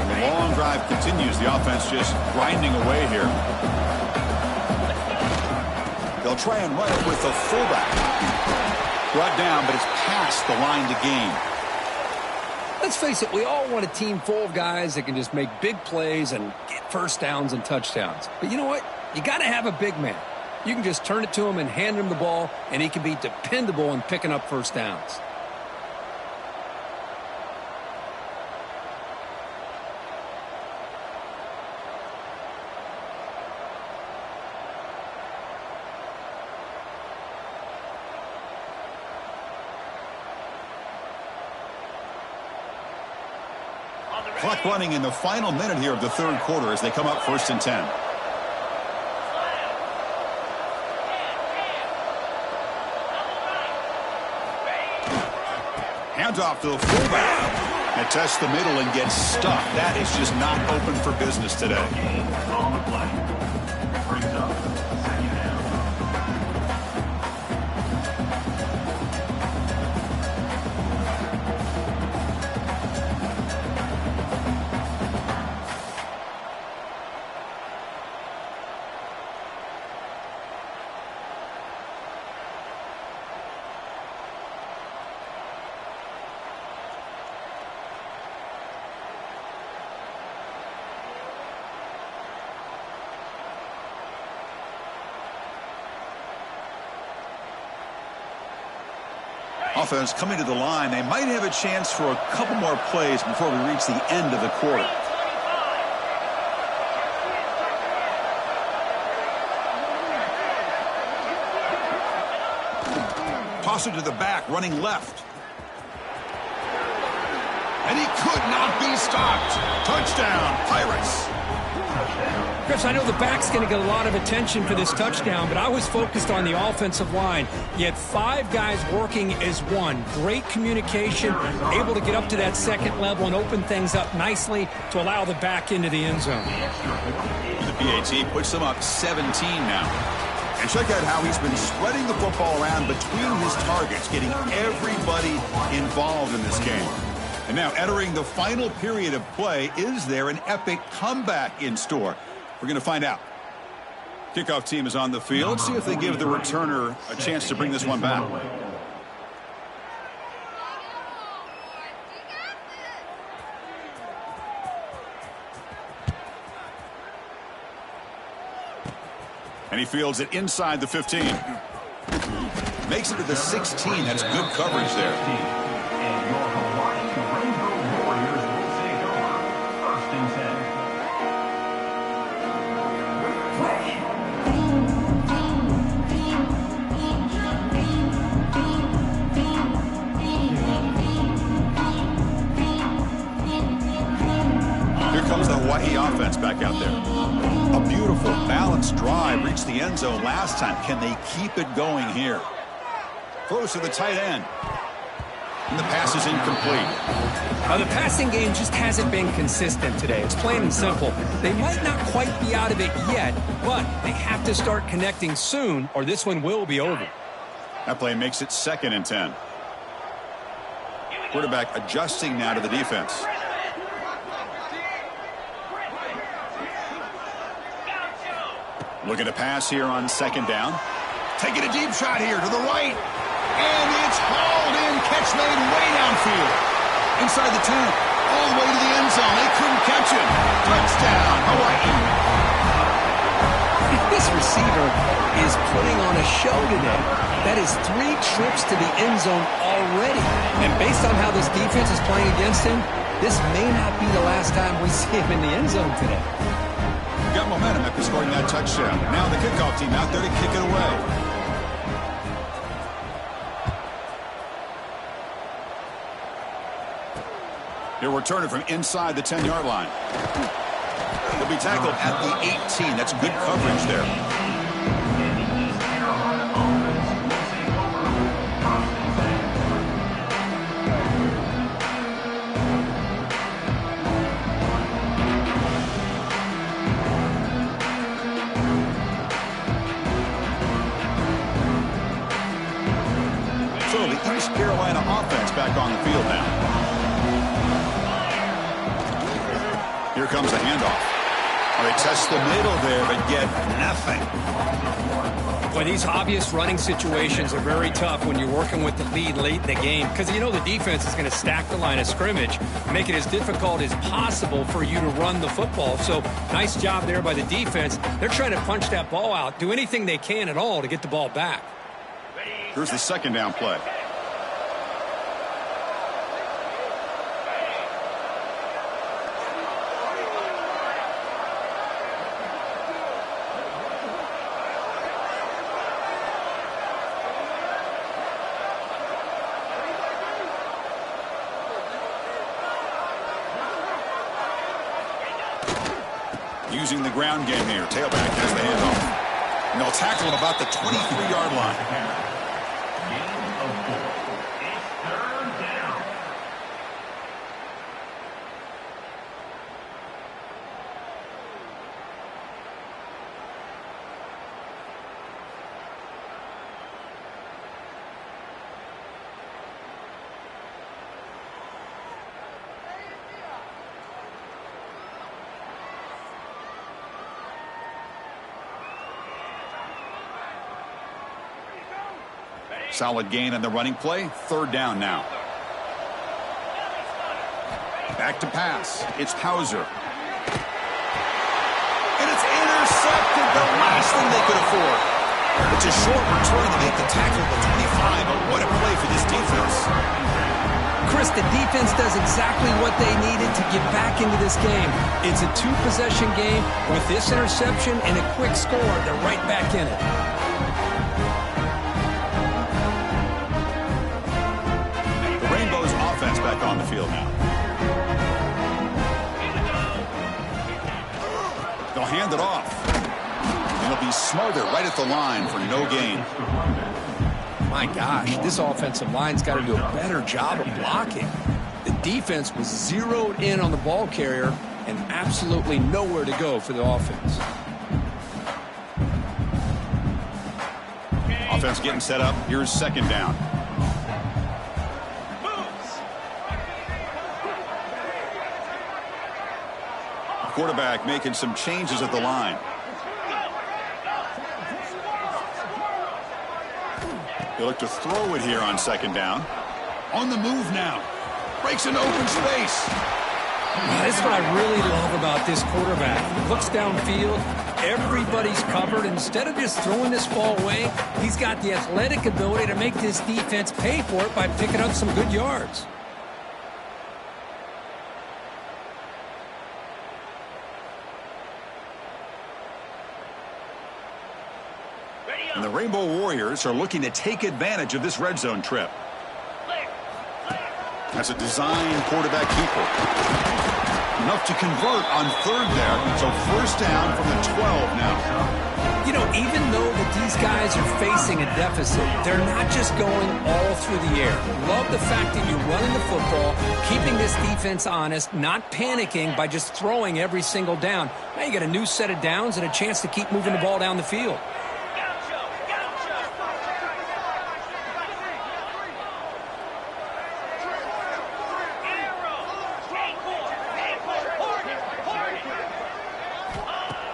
The long drive continues. The offense just grinding away here. They'll try and run it with the fullback. Brought down, but it's past the line to gain. Let's face it, we all want a team full of guys that can just make big plays and get first downs and touchdowns. But you know what? You got to have a big man. You can just turn it to him and hand him the ball, and he can be dependable in picking up first downs. Clock running in the final minute here of the third quarter as they come up 1st and 10. Hands off to the fullback. And tests the middle and gets stuck. That is just not open for business today. On the play. Brings up second down. Offense coming to the line. They might have a chance for a couple more plays before we reach the end of the quarter. Toss it to the back, running left. And he could not be stopped. Touchdown, Pirates. Chris, I know the back's going to get a lot of attention for this touchdown, but I was focused on the offensive line. You had 5 guys working as one. Great communication, able to get up to that second level and open things up nicely to allow the back into the end zone. The PAT puts them up 17 now. And check out how he's been spreading the football around between his targets, getting everybody involved in this game. And now entering the final period of play, is there an epic comeback in store? We're going to find out. Kickoff team is on the field. See if they give the returner a chance to bring this one back. And he fields it inside the 15. Makes it to the 16. That's good coverage there. And your Hawaii Rainbow Warriors will take over. 1st and 10. Here comes the Hawaii offense back out there. A beautiful, balanced drive reached the end zone last time. Can they keep it going here? Throws to the tight end. And the pass is incomplete. The passing game just hasn't been consistent today. It's plain and simple. They might not quite be out of it yet, but they have to start connecting soon or this one will be over. That play makes it 2nd and 10. Quarterback adjusting now to the defense. Looking to pass here on 2nd down. Taking a deep shot here to the right. And it's hauled in. Catch made way downfield. Inside the 10. All the way to the end zone. They couldn't catch him. Touchdown, Hawaii. This receiver is putting on a show today. That is 3 trips to the end zone already. And based on how this defense is playing against him, this may not be the last time we see him in the end zone today. Got momentum after scoring that touchdown. Now the kickoff team out there to kick it away. He'll return it from inside the 10-yard line. He'll be tackled at the 18. That's good coverage there. So the East Carolina offense back on the field now. Here comes the handoff. Well, they test the middle there, but get nothing. Well, these obvious running situations are very tough when you're working with the lead late in the game because you know the defense is going to stack the line of scrimmage, make it as difficult as possible for you to run the football. So nice job there by the defense. They're trying to punch that ball out, do anything they can at all to get the ball back. Here's the 2nd down play. Using the ground game here. Tailback has the handoff. And they'll tackle him about the 23-yard line. Solid gain on the running play. 3rd down now. Back to pass. It's Hauser. And it's intercepted. The last thing they could afford. It's a short return to make the tackle at the 25, but what a play for this defense. Chris, the defense does exactly what they needed to get back into this game. It's a two-possession game. With this interception and a quick score, they're right back in it. The Rainbows offense back on the field now. They'll hand it off. And it'll be Smother right at the line for no gain. My gosh, this offensive line's got to do a better job of blocking. The defense was zeroed in on the ball carrier and absolutely nowhere to go for the offense. Offense getting set up. Here's second down. Quarterback making some changes at the line. They look to throw it here on second down. On the move now. Breaks an open space. This is what I really love about this quarterback. Looks downfield. Everybody's covered. Instead of just throwing this ball away, he's got the athletic ability to make this defense pay for it by picking up some good yards. And the Rainbow Warriors are looking to take advantage of this red zone trip. That's a design quarterback keeper. Enough to convert on third there. So first down from the 12 now. You know, even though that these guys are facing a deficit, they're not just going all through the air. Love the fact that you're running the football, keeping this defense honest, not panicking by just throwing every single down. Now you got a new set of downs and a chance to keep moving the ball down the field.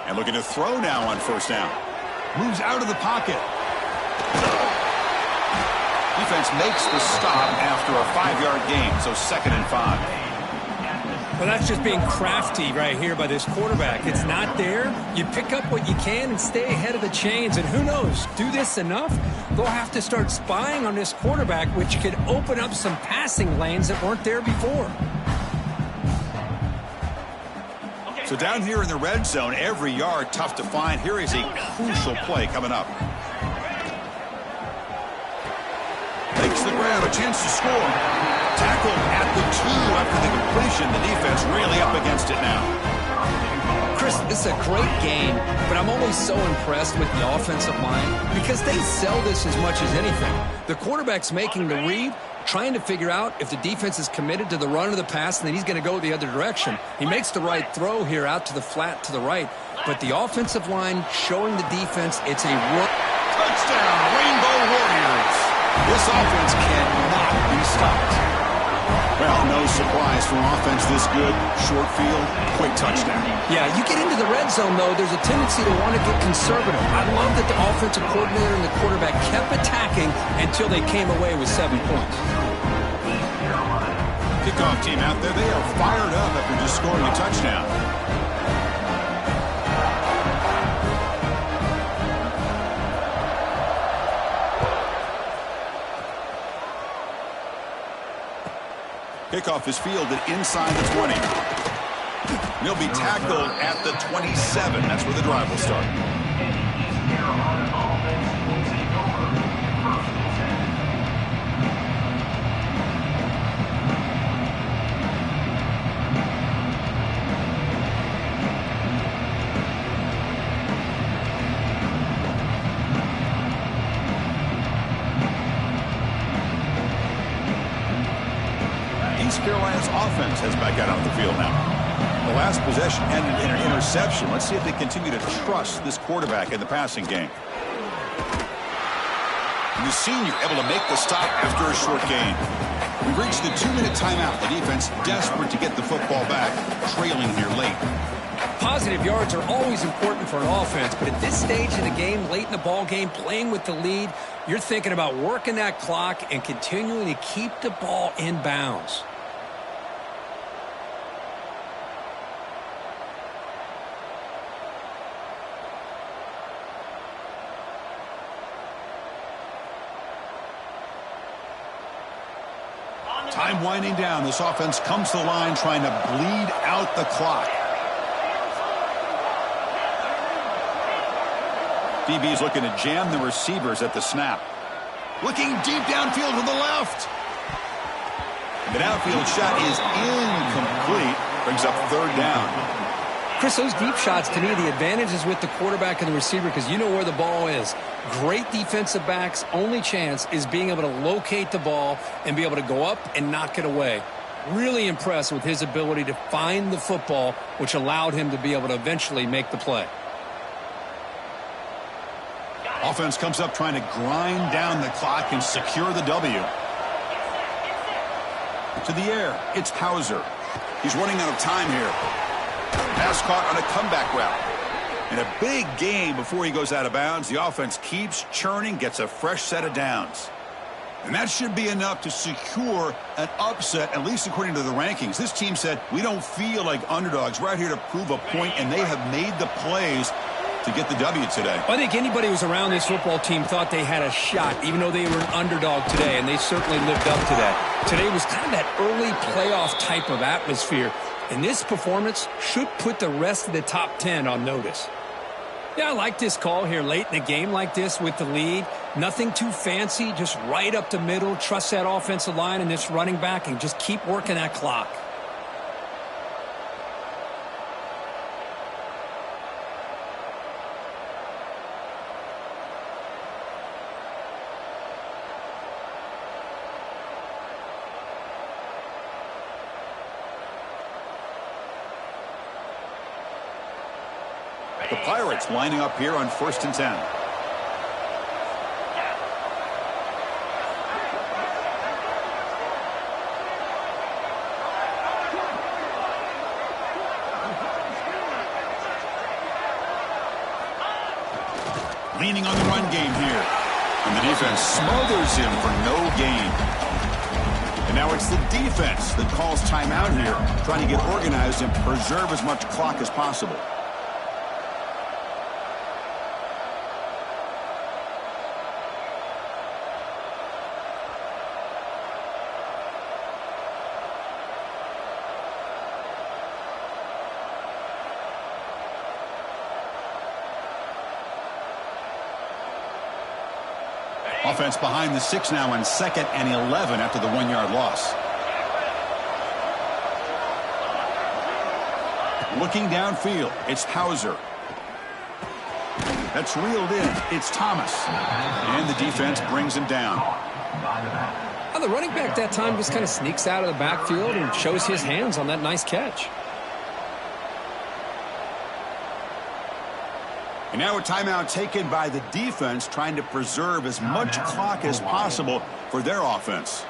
And looking to throw now on first down. Moves out of the pocket. Defense makes the stop after a 5-yard gain, so 2nd and 5. Well, that's just being crafty right here by this quarterback. It's not there. You pick up what you can and stay ahead of the chains. And who knows, do this enough, they'll have to start spying on this quarterback, which could open up some passing lanes that weren't there before. So down here in the red zone, every yard tough to find. Here is a crucial play coming up. Makes the grab, a chance to score. Tackled at the 2 after the completion. The defense really up against it now. Chris, this is a great game, but I'm always so impressed with the offensive line because they sell this as much as anything. The quarterback's making the read, trying to figure out if the defense is committed to the run or the pass, and then he's going to go the other direction. He makes the right throw here out to the flat to the right, but the offensive line showing the defense it's a run. Touchdown, Rainbow Warriors. This offense cannot be stopped. Well, no surprise from offense this good. Short field, quick touchdown. Yeah, you get into the red zone, though, there's a tendency to want to get conservative. I love that the offensive coordinator and the quarterback kept attacking until they came away with 7 points. Kickoff team out there, they are fired up after just scoring a touchdown. Kickoff is fielded inside the 20. He'll be tackled at the 27. That's where the drive will start. East Carolina's offense has back out on the field now. The last possession ended in an interception. Let's see if they continue to trust this quarterback in the passing game. The senior able to make the stop after a short gain. We've reached the 2-minute timeout. The defense desperate to get the football back, trailing here late. Positive yards are always important for an offense, but at this stage in the game, late in the ball game, playing with the lead, you're thinking about working that clock and continuing to keep the ball in bounds. Time winding down. This offense comes to the line trying to bleed out the clock. DB's looking to jam the receivers at the snap. Looking deep downfield to the left. The downfield shot is incomplete. Brings up third down. Chris, those deep shots, to me, the advantage is with the quarterback and the receiver because you know where the ball is. Great defensive backs' only chance is being able to locate the ball and be able to go up and knock it away. Really impressed with his ability to find the football, which allowed him to be able to eventually make the play. Offense comes up trying to grind down the clock and secure the W. To the air, it's Hauser. He's running out of time here. Pass caught on a comeback route. And a big gain before he goes out of bounds. The offense keeps churning, gets a fresh set of downs. And that should be enough to secure an upset, at least according to the rankings. This team said, we don't feel like underdogs. We're out here to prove a point, and they have made the plays to get the W today. I think anybody who was around this football team thought they had a shot, even though they were an underdog today, and they certainly lived up to that. Today was kind of that early playoff type of atmosphere, and this performance should put the rest of the top 10 on notice. Yeah, I like this call here late in a game like this with the lead. Nothing too fancy, just right up the middle. Trust that offensive line and this running back and just keep working that clock. The Pirates lining up here on 1st and 10. Leaning on the run game here. And the defense smothers him for no gain. And now it's the defense that calls timeout here, trying to get organized and preserve as much clock as possible. Offense behind the 6 now on 2nd and 11 after the 1-yard loss. Looking downfield, it's Hauser. That's reeled in. It's Thomas. And the defense brings him down. Well, the running back that time just kind of sneaks out of the backfield and shows his hands on that nice catch. And now a timeout taken by the defense, trying to preserve as much clock as possible for their offense.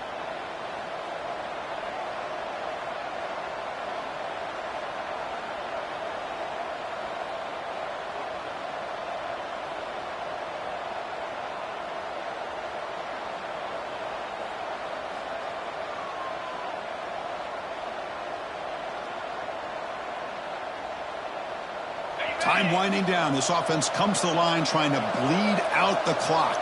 Time winding down. This offense comes to the line trying to bleed out the clock.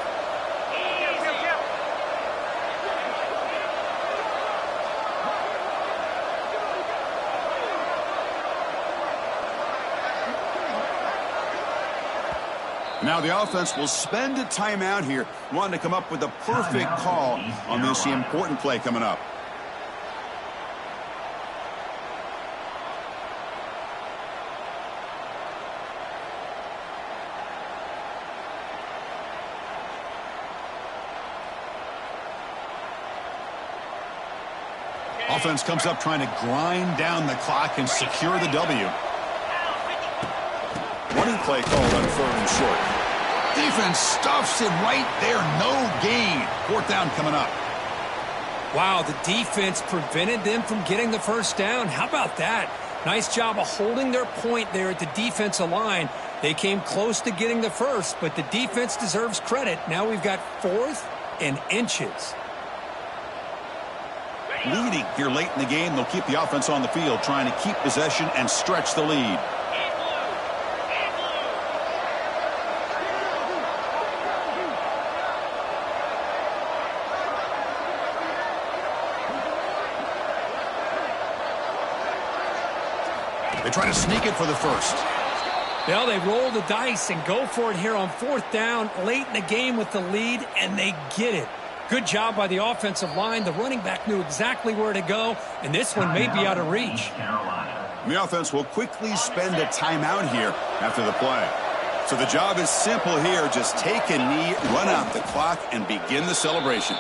Now the offense will spend a timeout here, wanting to come up with a perfect call on this important play coming up. Offense comes up trying to grind down the clock and secure the W. Running play called on 3rd and short. Defense stuffs it right there. No gain. 4th down coming up. Wow, the defense prevented them from getting the first down. How about that? Nice job of holding their point there at the defensive line. They came close to getting the first, but the defense deserves credit. Now we've got 4th and inches. Leading here late in the game, they'll keep the offense on the field, trying to keep possession and stretch the lead. They try to sneak it for the first. Well, they roll the dice and go for it here on 4th down, late in the game with the lead, and they get it. Good job by the offensive line. The running back knew exactly where to go, and this one may be out of reach. The offense will quickly spend a timeout here after the play. So the job is simple here. Just take a knee, run out the clock, and begin the celebration.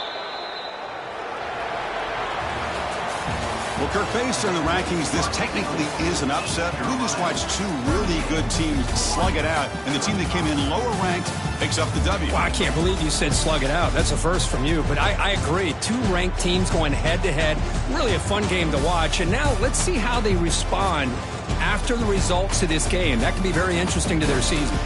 Well, Kirk, based on the rankings, this technically is an upset. We just watched two really good teams slug it out, and the team that came in lower ranked picks up the W. Well, I can't believe you said slug it out. That's a first from you, but I agree. Two ranked teams going head-to-head. Really a fun game to watch. And now let's see how they respond after the results of this game. That can be very interesting to their season.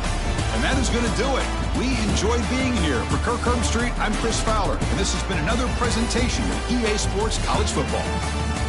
And that is going to do it. We enjoyed being here. For Kirk Herbstreit, I'm Chris Fowler, and this has been another presentation of EA Sports College Football.